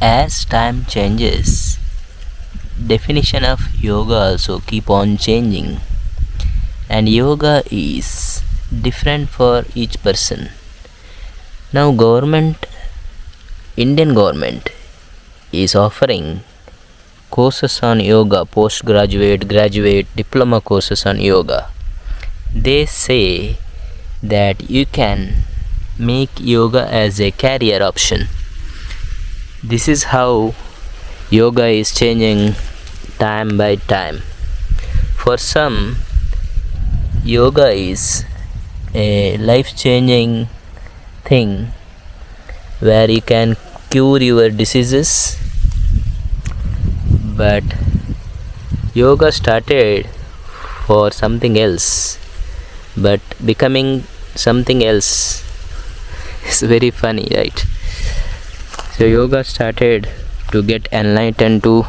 As time changes, definition of yoga also keep on changing, and yoga is different for each person. Now Indian government is offering courses on yoga, postgraduate, graduate, diploma courses on yoga. They say that you can make yoga as a career option. This is how yoga is changing time by time. For some, yoga is a life-changing thing where you can cure your diseases, but yoga started for something else, but becoming something else is very funny, right? So yoga started to get enlightened, to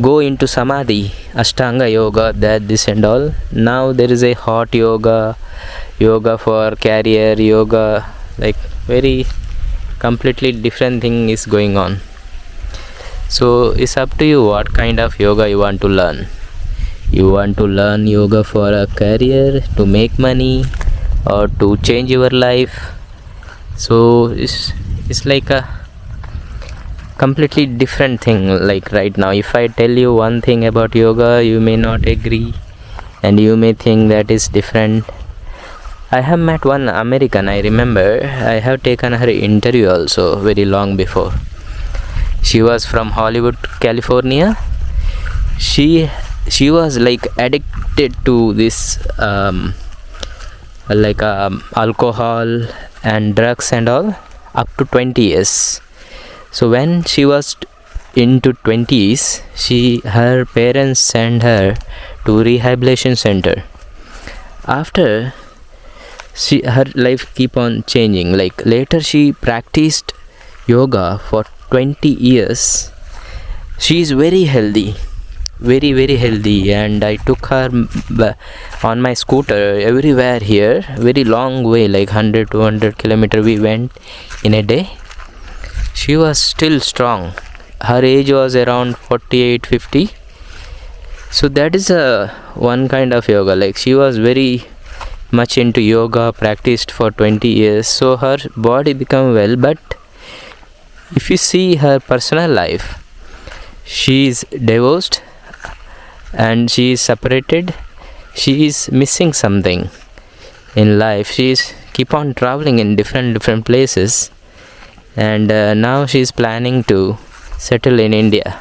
go into samadhi, ashtanga yoga, that, this and all. Now there is a hot yoga for career, yoga, like very completely different thing is going on. So it's up to you what kind of yoga you want to learn. You want to learn yoga for a career, to make money, or to change your life. So it's like a completely different thing. Like right now, if I tell you one thing about yoga, you may not agree and you may think that is different. I have met one American, I remember. I have taken her interview also very long before. She was from Hollywood, California. She was like addicted to this alcohol and drugs and all up to 20 years. So when she was into 20s, her parents sent her to rehabilitation center. After, her life keep on changing. Like later she practiced yoga for 20 years. She is very healthy, very very healthy, and I took her on my scooter everywhere here, very long way, like 100-200 kilometer we went in a day. She was still strong. Her age was around 48-50. So that is one kind of yoga. Like she was very much into yoga, practiced for 20 years, so her body become well. But if you see her personal life, she is divorced and she is separated. She is missing something in life. She is keep on traveling in different places, and now she is planning to settle in India.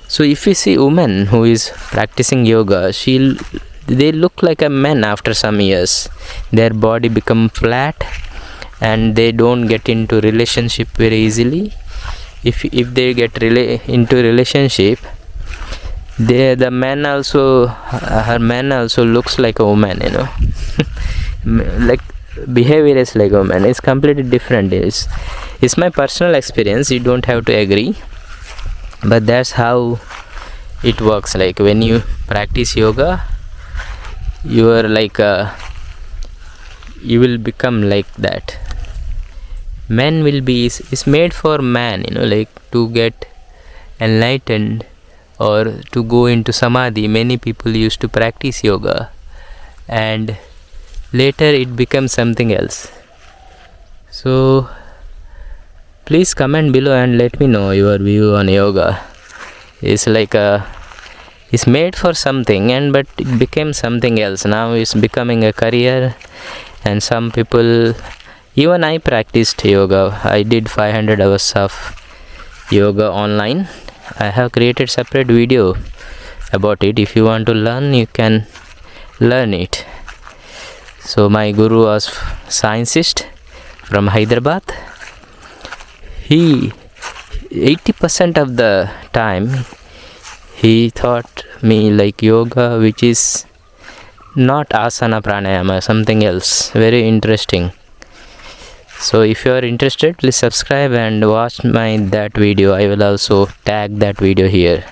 So if you see women who is practicing yoga, they look like a man after some years. Their body become flat and they don't get into relationship very easily. If they get into relationship, her man also looks like a woman, like behavior is like a woman. It's completely different. It's my personal experience. You don't have to agree, but that's how it works. Like when you practice yoga, you are like you will become like that. Man will be is made for man, like to get enlightened or to go into samadhi. Many people used to practice yoga and later it becomes something else. So please comment below and let me know your view on yoga. It's like it's made for something, but it became something else. Now it's becoming a career, and some people, even I practiced yoga. I did 500 hours of yoga online. I have created separate video about it. If you want to learn, you can learn it. So my guru was scientist from Hyderabad. He 80% of the time he taught me like yoga, which is not asana pranayama, something else very interesting. So if you are interested, please subscribe and watch that video. I will also tag that video here.